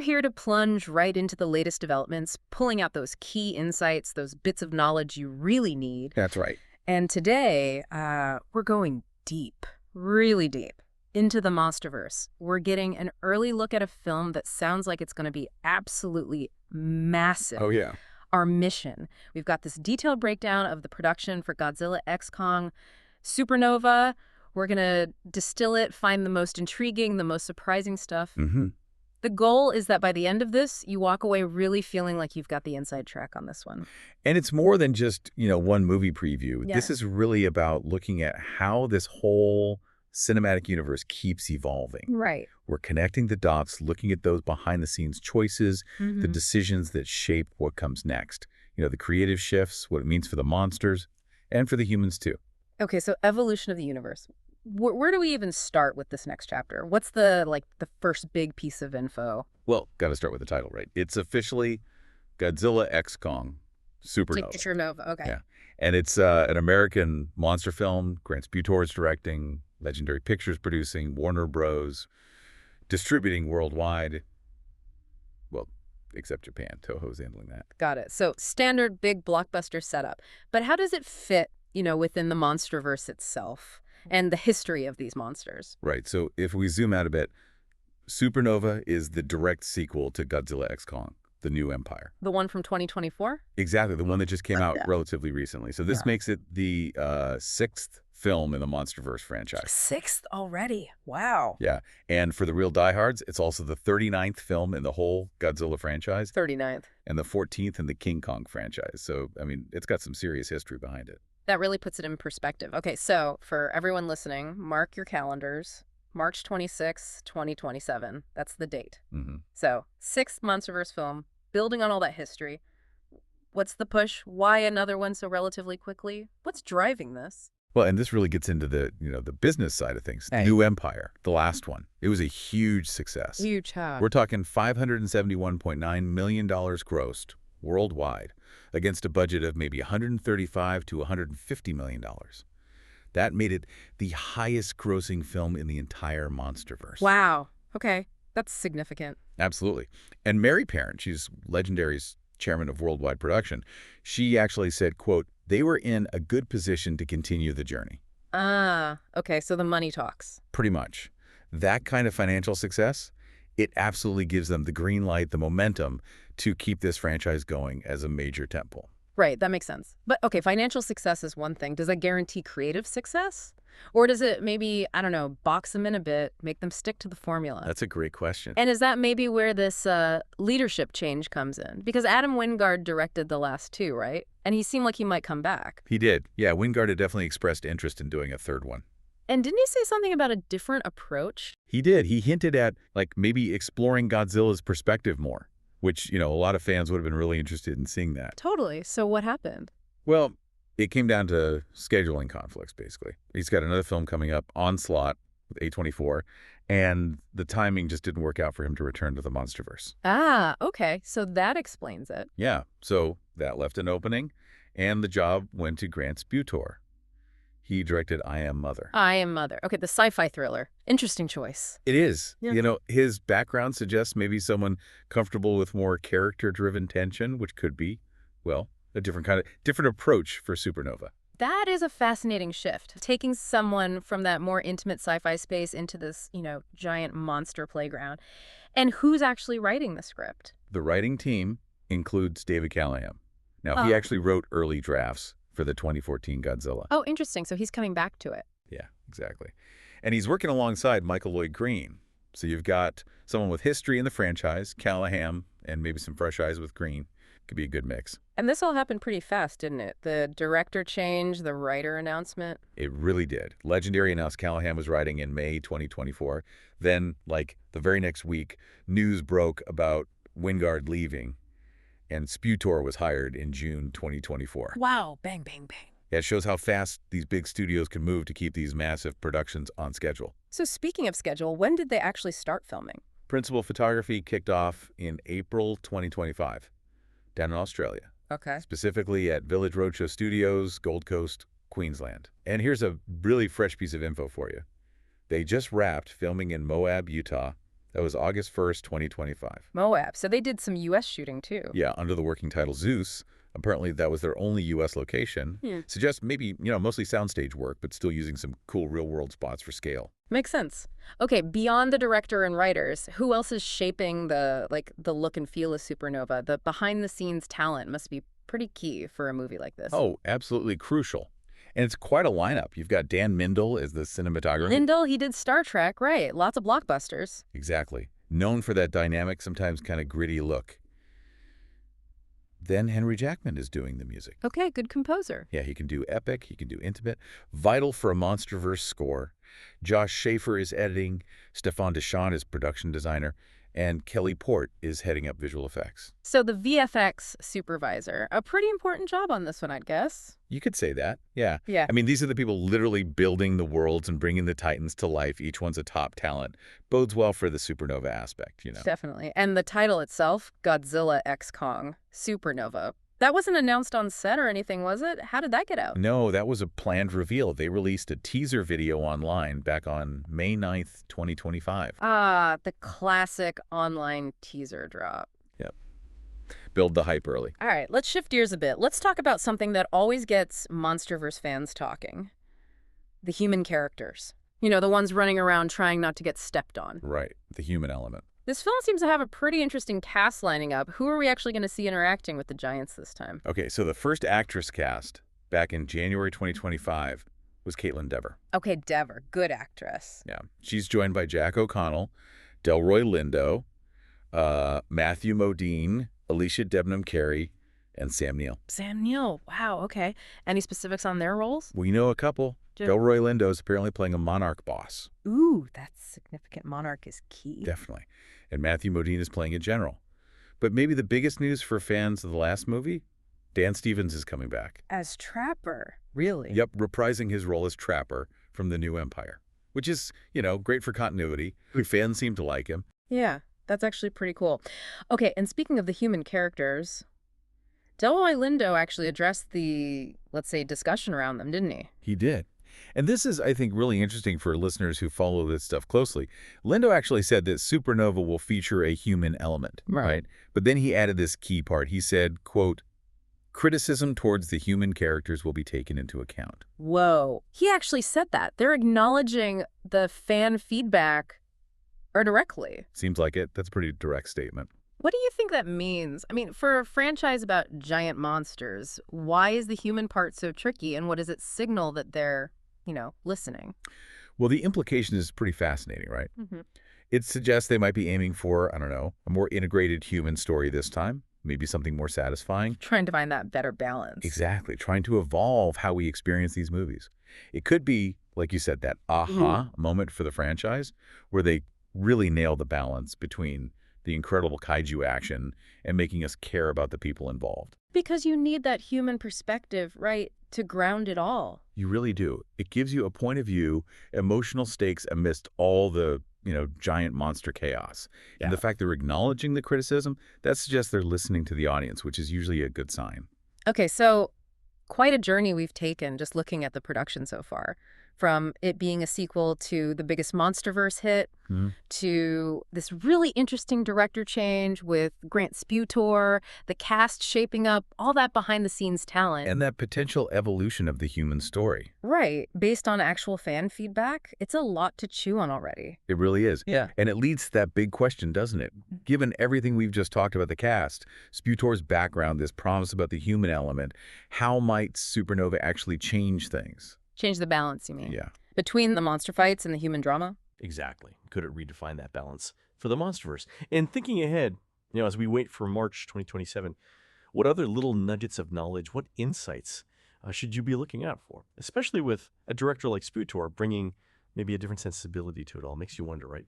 We're here to plunge right into the latest developments, pulling out those key insights, those bits of knowledge you really need. That's right. And today, we're going deep, really deep, into the MonsterVerse. We're getting an early look at a film that sounds like it's going to be absolutely massive. Oh, yeah. Our mission. We've got this detailed breakdown of the production for Godzilla X Kong Supernova. We're going to distill it, find the most intriguing, the most surprising stuff. Mm-hmm. The goal is that by the end of this, you walk away really feeling like you've got the inside track on this one. And it's more than just, one movie preview. Yeah. This is really about looking at how this whole cinematic universe keeps evolving. Right. We're connecting the dots, looking at those behind-the-scenes choices, the decisions that shape what comes next. The creative shifts, what it means for the monsters, and for the humans, too. Okay, so evolution of the universe. Where do we even start with this next chapter? What's the first big piece of info? Well, got to start with the title, right? It's officially Godzilla X Kong Supernova. Supernova, okay. Yeah. And it's an American monster film. Grant Butor's directing, Legendary Pictures producing, Warner Bros. Distributing worldwide. Well, except Japan. Toho's handling that. Got it. So standard big blockbuster setup. But how does it fit, within the MonsterVerse itself and the history of these monsters? Right. So if we zoom out a bit, Supernova is the direct sequel to Godzilla X Kong, The New Empire. The one from 2024? Exactly. The one that just came out relatively recently. So this makes it the sixth film in the MonsterVerse franchise. Sixth already. Wow. Yeah. And for the real diehards, it's also the 39th film in the whole Godzilla franchise. 39th. And the 14th in the King Kong franchise. So, it's got some serious history behind it. That really puts it in perspective. Okay, so for everyone listening, mark your calendars. March 26, 2027. That's the date. So, sixth MonsterVerse film, building on all that history. What's the push? Why another one so relatively quickly? What's driving this? Well, and this really gets into the, the business side of things. Hey. New Empire, the last one. It was a huge success. Huge, huh? We're talking $571.9 million grossed worldwide against a budget of maybe $135 to $150 million. That made it the highest grossing film in the entire MonsterVerse. Wow. Okay. That's significant. Absolutely. And Mary Parent, she's Legendary's chairman of worldwide production, she actually said, quote, they were in a good position to continue the journey. Okay. So the money talks. Pretty much. That kind of financial success, it absolutely gives them the green light, the momentum to keep this franchise going as a major tentpole. Right, that makes sense. But okay, financial success is one thing. Does that guarantee creative success? Or does it maybe, I don't know, box them in a bit, make them stick to the formula? That's a great question. And is that maybe where this leadership change comes in? Because Adam Wingard directed the last two, right? And he seemed like he might come back. He did. Yeah, Wingard had definitely expressed interest in doing a third one. And didn't he say something about a different approach? He did. He hinted at, maybe exploring Godzilla's perspective more, which, a lot of fans would have been really interested in seeing that. Totally. So what happened? Well, it came down to scheduling conflicts, basically. He's got another film coming up, Onslaught, with A24, and the timing just didn't work out for him to return to the MonsterVerse. Okay. So that explains it. Yeah. So that left an opening, and the job went to Grant Butor. He directed I Am Mother. I Am Mother. Okay, the sci-fi thriller. Interesting choice. It is. Yeah. His background suggests maybe someone comfortable with more character-driven tension, which could be, a different approach for Supernova. That is a fascinating shift. Taking someone from that more intimate sci-fi space into this, giant monster playground. And who's actually writing the script? The writing team includes David Callahan. Now, he actually wrote early drafts for the 2014 Godzilla. Oh, interesting. So he's coming back to it. Yeah, exactly. And he's working alongside Michael Lloyd Green. So you've got someone with history in the franchise, Callahan, and maybe some fresh eyes with Green. Could be a good mix. And this all happened pretty fast, didn't it? The director change, the writer announcement. It really did. Legendary announced Callahan was writing in May 2024. Then, the very next week, news broke about Wingard leaving, and Butor was hired in June 2024. Wow. Bang, bang, bang. Yeah, it shows how fast these big studios can move to keep these massive productions on schedule. So speaking of schedule, when did they actually start filming? Principal photography kicked off in April 2025, down in Australia. Okay. Specifically at Village Roadshow Studios, Gold Coast, Queensland. And here's a really fresh piece of info for you. They just wrapped filming in Moab, Utah, That was August 1st, 2025. Moab. So they did some U.S. shooting, too. Yeah, under the working title Zeus. Apparently, that was their only U.S. location. Suggests maybe, mostly soundstage work, but still using some cool real-world spots for scale. Makes sense. Okay, beyond the director and writers, who else is shaping the look and feel of Supernova? The behind-the-scenes talent must be pretty key for a movie like this. Oh, absolutely crucial. And it's quite a lineup. You've got Dan Mindel as the cinematographer. Mindel, he did Star Trek, right. Lots of blockbusters. Exactly. Known for that dynamic, sometimes kind of gritty look. Then Henry Jackman is doing the music. Okay, good composer. Yeah, he can do epic, he can do intimate. Vital for a MonsterVerse score. Josh Schaefer is editing, Stefan Deschamps is production designer, and Kelly Port is heading up visual effects. So the VFX supervisor, a pretty important job on this one, I'd guess. You could say that, yeah. Yeah. I mean, these are the people literally building the worlds and bringing the Titans to life. Each one's a top talent. Bodes well for the Supernova aspect, Definitely. And the title itself, Godzilla x Kong, Supernova. That wasn't announced on set or anything, was it? How did that get out? No, that was a planned reveal. They released a teaser video online back on May 9th, 2025. Ah, the classic online teaser drop. Yep. Build the hype early. All right, let's shift gears a bit. Let's talk about something that always gets MonsterVerse fans talking. The human characters. The ones running around trying not to get stepped on. Right, the human element. This film seems to have a pretty interesting cast lining up. Who are we actually going to see interacting with the giants this time? Okay, so the first actress cast back in January 2025 was Caitlin Dever. Okay, Dever, good actress. Yeah, she's joined by Jack O'Connell, Delroy Lindo, Matthew Modine, Alicia Debnam Carey, and Sam Neill. Sam Neill, wow, okay. Any specifics on their roles? We know a couple. Delroy Lindo is apparently playing a monarch boss. Ooh, that's significant. Monarch is key. Definitely. And Matthew Modine is playing a general. But maybe the biggest news for fans of the last movie? Dan Stevens is coming back. As Trapper? Really? Yep, reprising his role as Trapper from The New Empire. Which is, great for continuity. Fans seem to like him. Yeah, that's actually pretty cool. Okay, and speaking of the human characters, Delroy Lindo actually addressed the, let's say, discussion around them, didn't he? He did. And this is, I think, really interesting for listeners who follow this stuff closely. Lindo actually said that Supernova will feature a human element, right? But then he added this key part. He said, quote, criticism towards the human characters will be taken into account. Whoa. He actually said that. They're acknowledging the fan feedback directly. Seems like it. That's a pretty direct statement. What do you think that means? I mean, for a franchise about giant monsters, why is the human part so tricky, and what does it signal that they're, listening? Well, the implication is pretty fascinating, right? It suggests they might be aiming for, I don't know, a more integrated human story this time, maybe something more satisfying. Trying to find that better balance. Exactly. Trying to evolve how we experience these movies. It could be, like you said, that aha moment for the franchise where they really nail the balance between the incredible kaiju action and making us care about the people involved. Because you need that human perspective, right, to ground it all. You really do. It gives you a point of view, emotional stakes amidst all the, giant monster chaos. Yeah. And the fact they're acknowledging the criticism, that suggests they're listening to the audience, which is usually a good sign. Okay, so quite a journey we've taken just looking at the production so far. From it being a sequel to the biggest MonsterVerse hit to this really interesting director change with Grant Sputor, the cast shaping up, all that behind-the-scenes talent. And that potential evolution of the human story. Right. Based on actual fan feedback, it's a lot to chew on already. It really is. Yeah. And it leads to that big question, doesn't it? Given everything we've just talked about the cast, Sputor's background, this promise about the human element, how might Supernova actually change things? Change the balance, you mean? Yeah. Between the monster fights and the human drama? Exactly. Could it redefine that balance for the MonsterVerse? And thinking ahead, as we wait for March 2027, what other little nuggets of knowledge, what insights should you be looking out for? Especially with a director like Sputor bringing maybe a different sensibility to it all. Makes you wonder, right?